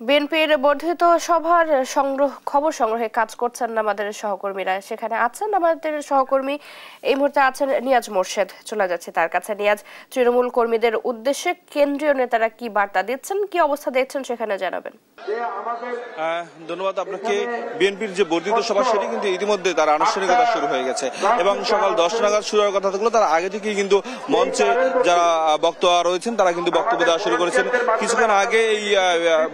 বিএনপির বর্ধিত সভার খবর সংগ্রহে কাজ করছেন আমাদের সহকর্মীরা, সেখানে আছেন আমাদের সহকর্মী এই মুহূর্তে আছেন নিয়াজ মোর্শেদ। চলে যাচ্ছে তার কাছে। নিয়াজ, তৃণমূল কর্মীদের উদ্দেশ্যে কেন্দ্রীয় নেতারা কি বার্তা দিচ্ছেন, কি অবস্থা দেখছেন সেখানে জানাবেন। ধন্যবাদ আপনাকে। বিএনপির যে বর্ধিত সভা সেটি কিন্তু ইতিমধ্যে তার আনুষ্ঠানিকতা শুরু হয়ে গেছে এবং সকাল 10টা নাগাদ শুরু হওয়ার কথা থাকলেও তার আগে থেকেই কিন্তু মঞ্চে যারা বক্তা রয়েছেন তারা কিন্তু বক্তব্য দেওয়া শুরু করেছেন। কিছুক্ষণ আগে এই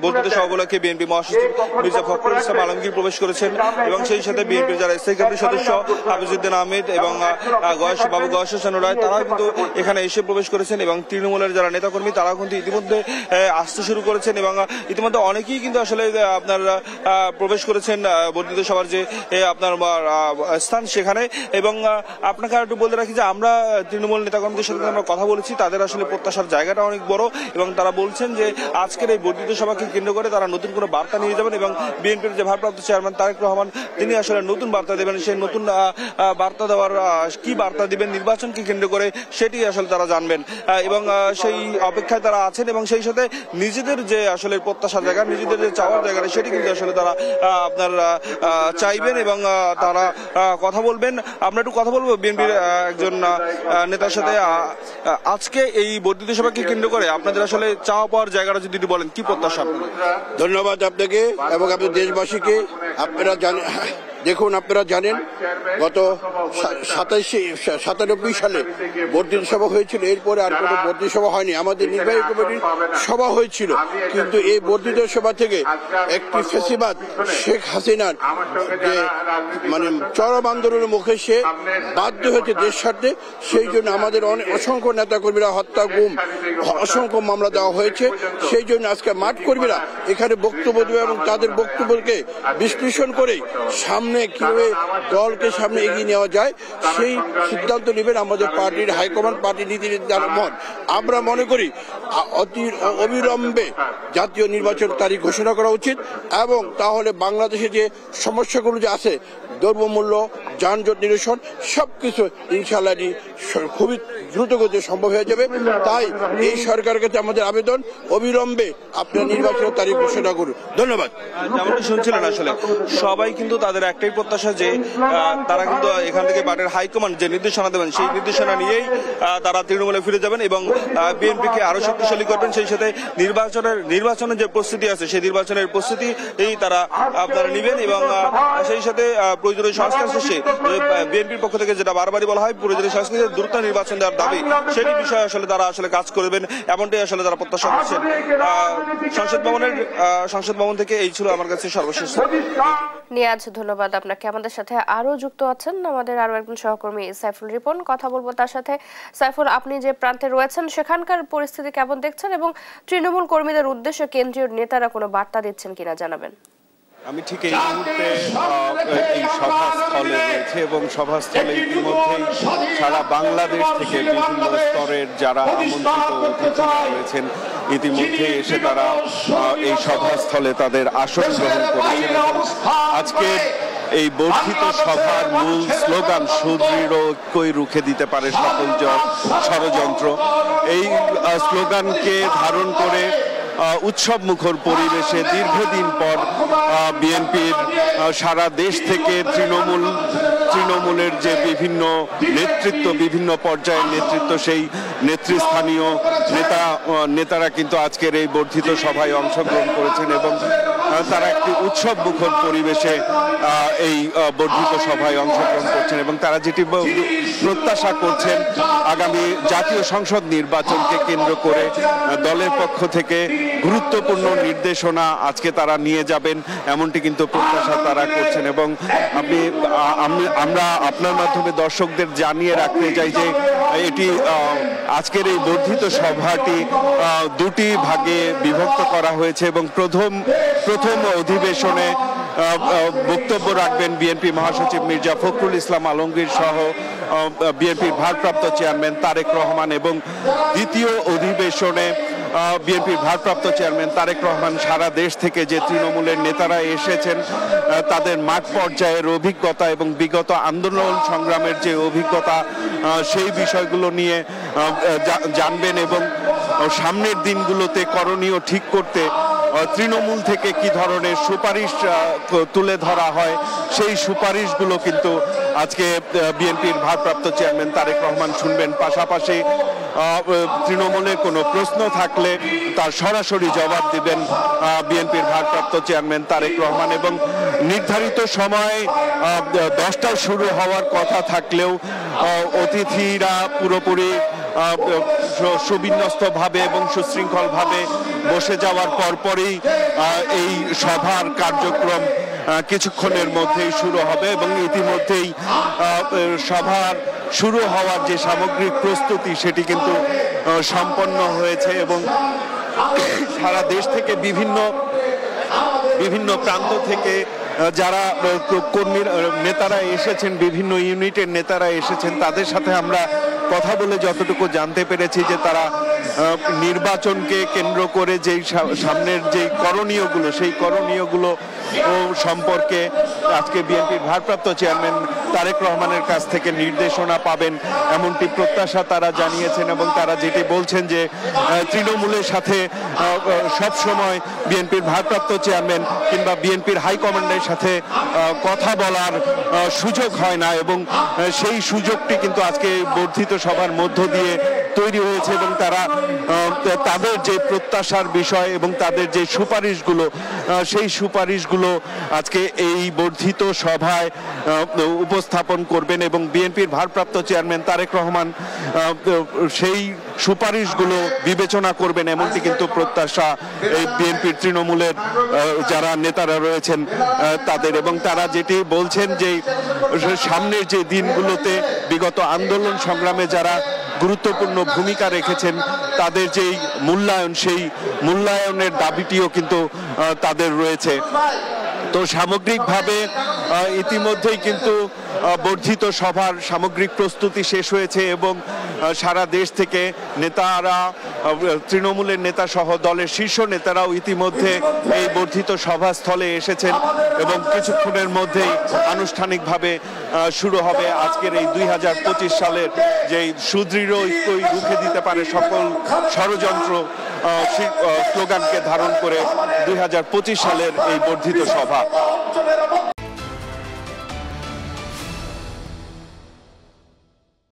বর্ধিত সভাগুলোকে বিএনপি মহাসচিব মির্জা ফখরুল ইসলাম আলমগীর প্রবেশ করেছেন এবং সেই সাথে বিএনপির যারা স্থায়ী কমিটির সদস্য হাফিজউদ্দিন আহমেদ এবং বাবু গয়েস হোসেন রায় তারাও কিন্তু এখানে এসে প্রবেশ করেছেন এবং তৃণমূলের যারা নেতাকর্মী তারাও কিন্তু ইতিমধ্যে আসতে শুরু করেছেন এবং ইতিমধ্যে অনেকেই কিন্তু আসলে আপনার প্রবেশ করেছেন বর্ধিত সভার যে আপনার স্থান সেখানে। এবং আপনাকে একটু বলে রাখি যে আমরা তৃণমূল নেতাকর্মীদের সাথে আমরা কথা বলেছি, তাদের আসলে প্রত্যাশার জায়গাটা অনেক বড় এবং তারা বলছেন যে আজকের এই বর্ধিত সভাকে কেন্দ্র করে তারা নতুন কোনো বার্তা নিয়ে যাবেন এবং বিএনপির যে ভারপ্রাপ্ত চেয়ারম্যান তারেক রহমান তিনি আসলে নতুন বার্তা দেবেন। সেই নতুন বার্তা দেওয়ার কি বার্তা দিবেন নির্বাচনকে কেন্দ্র করে সেটি আসলে তারা জানবেন এবং সেই অপেক্ষায় তারা আছেন এবং সেই সাথে নিজেদের যে আসলে প্রত্যাশার জায়গা, নিজেদের যে চাওয়ার জায়গাটা সেটি কিন্তু আসলে তারা আপনার চাইবেন এবং তারা কথা বলবেন। আমরা একটু কথা বলবো বিএনপির একজন নেতার সাথে। আজকে এই বর্ধিত সভাকে কেন্দ্র করে আপনাদের আসলে চাওয়া পাওয়ার জায়গাটা যদি বলেন কি প্রত্যাশা? ধন্যবাদ আপনাকে এবং আপনার দেশবাসীকে। আপনারা জানেন, দেখুন আপনারা জানেন গত 97 সালে বর্ধিত সভা হয়েছিল, এরপরে আর কোনো বর্ধিত সভা হয়নি। আমাদের নির্বাহী কমিটির সভা হয়েছিল, কিন্তু এই বর্ধিত সভা থেকে একটি ফ্যাসিবাদ শেখ হাসিনার যে মানে চরম আন্দোলনের মুখে সে বাধ্য হয়েছে দেশ ছাড়তে। সেই জন্য আমাদের অসংখ্য নেতাকর্মীরা হত্যা, গুম, অসংখ্য মামলা দেওয়া হয়েছে। সেই জন্য আজকে মাঠ কর্মীরা এখানে বক্তব্য দেবে এবং তাদের বক্তব্যকে বিশ্লেষণ করে সামনে কিভাবে দলকে সামনে এগিয়ে নেওয়া যায় সেই সিদ্ধান্ত নেবেন আমাদের পার্টির হাইকমান্ড, পার্টি নীতি নির্ধারণ। আমরা মনে করি অবিলম্বে জাতীয় নির্বাচন তারিখ ঘোষণা করা উচিত এবং তাহলে বাংলাদেশে যে সমস্যাগুলো যে আছে, দ্রব্যমূল্য, যানজট নিরসন সবকিছু ইনশাআল্লাহ খুবই দ্রুতগতিতে সম্ভব হয়ে যাবে। তাই এই সরকারের কাছে আমাদের আবেদন, অবিলম্বে আপনার নির্বাচনের তারিখ ঘোষণা করুন। ধন্যবাদ। যেমনটি শুনছিলেন আসলে সবাই কিন্তু তাদের একটাই প্রত্যাশা যে তারা কিন্তু এখান থেকে পার্টির হাইকমান্ড যে নির্দেশনা দেবেন সেই নির্দেশনা নিয়েই তারা তৃণমূলে ফিরে যাবেন এবং বিএনপিকে আরো শক্তিশালী করবেন। সেই সাথে নির্বাচনের যে প্রস্তুতি আছে সেই নির্বাচনের প্রস্তুতি তারা আপনারা নেবেন এবং সেই সাথে প্রয়োজনীয় সংস্কার শেষে বিএনপির পক্ষ থেকে যেটা বারবারই বলা হয় প্রয়োজনীয় সংস্কার দ্রুত নির্বাচন দেওয়ার দাবি, সেটি বিষয়ে আসলে তারা আসলে কাজ করবেন এমনটাই আসলে তারা প্রত্যাশা করছেন। সংসদ ভবন থেকে এই ছিল আমার কাছে সর্বশেষ। নিয়াজ, ধন্যবাদ আপনাকে। আমাদের সাথে আরো যুক্ত আছেন আমাদের আরো একজন সহকর্মী সাইফুল রিপন, কথা বলবো তার সাথে। সাইফুল, আপনি যে প্রান্তে রয়েছেন সেখানকার পরিস্থিতি কেমন দেখছেন এবং তৃণমূল কর্মীদের উদ্দেশ্যে কেন্দ্রীয় নেতারা কোনো বার্তা দিচ্ছেন কিনা জানাবেন। আমি ঠিক এই মুহূর্তে এই সভাস্থলে রয়েছে এবং সভাস্থলে ইতিমধ্যেই সারা বাংলাদেশ থেকে বিভিন্ন স্তরের যারা আমন্ত্রিত অতিথিরা রয়েছেন ইতিমধ্যে এসে তারা এই সভাস্থলে তাদের আসন গ্রহণ করেছেন। আজকে এই বর্ধিত সভার মূল স্লোগান সুদৃঢ় ঐক্যই রুখে দিতে পারে সকল ষড়যন্ত্র। এই স্লোগানকে ধারণ করে উৎসব মুখর পরিবেশে দীর্ঘদিন পর বিএনপির সারা দেশ থেকে তৃণমূলের যে বিভিন্ন নেতৃত্ব, বিভিন্ন পর্যায়ের নেতৃত্ব, সেই নেতৃস্থানীয় নেতারা কিন্তু আজকের এই বর্ধিত সভায় অংশগ্রহণ করেছেন এবং তারা একটি উৎসব মুখর পরিবেশে এই বর্ধিত সভায় অংশগ্রহণ করছেন এবং তারা যেটি প্রত্যাশা করছেন আগামী জাতীয় সংসদ নির্বাচনকে কেন্দ্র করে দলের পক্ষ থেকে গুরুত্বপূর্ণ নির্দেশনা আজকে তারা নিয়ে যাবেন এমনটি কিন্তু প্রত্যাশা তারা করছেন। এবং আমরা আপনার মাধ্যমে দর্শকদের জানিয়ে রাখতে চাই যে এটি আজকের এই বর্ধিত সভাটি দুটি ভাগে বিভক্ত করা হয়েছে এবং প্রথম অধিবেশনে বক্তব্য রাখবেন বিএনপি মহাসচিব মির্জা ফখরুল ইসলাম আলমগীর সহ বিএনপির ভারপ্রাপ্ত চেয়ারম্যান তারেক রহমান এবং দ্বিতীয় অধিবেশনে বিএনপির ভারপ্রাপ্ত চেয়ারম্যান তারেক রহমান সারা দেশ থেকে যে তৃণমূলের নেতারা এসেছেন তাদের মাঠ পর্যায়ের অভিজ্ঞতা এবং বিগত আন্দোলন সংগ্রামের যে অভিজ্ঞতা সেই বিষয়গুলো নিয়ে জানবেন এবং সামনের দিনগুলোতে করণীয় ঠিক করতে তৃণমূল থেকে কি ধরনের সুপারিশ তুলে ধরা হয়, সেই সুপারিশগুলো কিন্তু আজকে বিএনপির ভারপ্রাপ্ত চেয়ারম্যান তারেক রহমান শুনবেন। পাশাপাশি তৃণমূলের কোনো প্রশ্ন থাকলে তার সরাসরি জবাব দিবেন বিএনপির ভারপ্রাপ্ত চেয়ারম্যান তারেক রহমান। এবং নির্ধারিত সময় 10টায় শুরু হওয়ার কথা থাকলেও অতিথিরা পুরোপুরি সুবিন্যস্তভাবে এবং সুশৃঙ্খলভাবে বসে যাওয়ার পরপরই এই সভার কার্যক্রম কিছুক্ষণের মধ্যেই শুরু হবে এবং ইতিমধ্যেই সভার শুরু হওয়ার যে সামগ্রিক প্রস্তুতি সেটি কিন্তু সম্পন্ন হয়েছে এবং সারা দেশ থেকে বিভিন্ন প্রান্ত থেকে যারা নেতারা এসেছেন, বিভিন্ন ইউনিটের নেতারা এসেছেন, তাদের সাথে আমরা কথা বলে যতটুকু জানতে পেরেছি যে তারা নির্বাচনকে কেন্দ্র করে যেই সামনের যেই করণীয়গুলো, সেই করণীয়গুলো সম্পর্কে আজকে বিএনপির ভারপ্রাপ্ত চেয়ারম্যান তারেক রহমানের কাছ থেকে নির্দেশনা পাবেন এমনটি প্রত্যাশা তারা জানিয়েছেন। এবং তারা যেটি বলছেন যে তৃণমূলের সাথে সব সময় বিএনপির ভারপ্রাপ্ত চেয়ারম্যান কিংবা বিএনপির হাইকমান্ডের সাথে কথা বলার সুযোগ হয় না এবং সেই সুযোগটি কিন্তু আজকে বর্ধিত সভার মধ্য দিয়ে তৈরি হয়েছে এবং তারা তাদের যে প্রত্যাশার বিষয় এবং তাদের যে সুপারিশগুলো, সেই সুপারিশগুলো আজকে এই বর্ধিত সভায় উপস্থাপন করবেন এবং বিএনপির ভারপ্রাপ্ত চেয়ারম্যান তারেক রহমান সেই সুপারিশগুলো বিবেচনা করবেন এমনটি কিন্তু প্রত্যাশা এই বিএনপির তৃণমূলের যারা নেতারা রয়েছেন তাদের। এবং তারা যেটি বলছেন যে সামনের যে দিনগুলোতে বিগত আন্দোলন সংগ্রামে যারা গুরুত্বপূর্ণ ভূমিকা রেখেছেন তাদের যেই মূল্যায়ন, সেই মূল্যায়নের দাবিটিও কিন্তু তাদের রয়েছে। তো সামগ্রিকভাবে ইতিমধ্যেই কিন্তু বর্ধিত সভার সামগ্রিক প্রস্তুতি শেষ হয়েছে এবং সারা দেশ থেকে নেতারা, তৃণমূলের নেতা সহ দলের শীর্ষ নেতারাও ইতিমধ্যে এই বর্ধিত সভাস্থলে এসেছেন এবং কিছুক্ষণের মধ্যেই আনুষ্ঠানিকভাবে শুরু হবে আজকের এই 2025 সালের যেই সুদৃঢ় ঐক্যই রুখে দিতে পারে সকল ষড়যন্ত্র স্লোগানকে ধারণ করে 2025 সালের এই বর্ধিত সভা।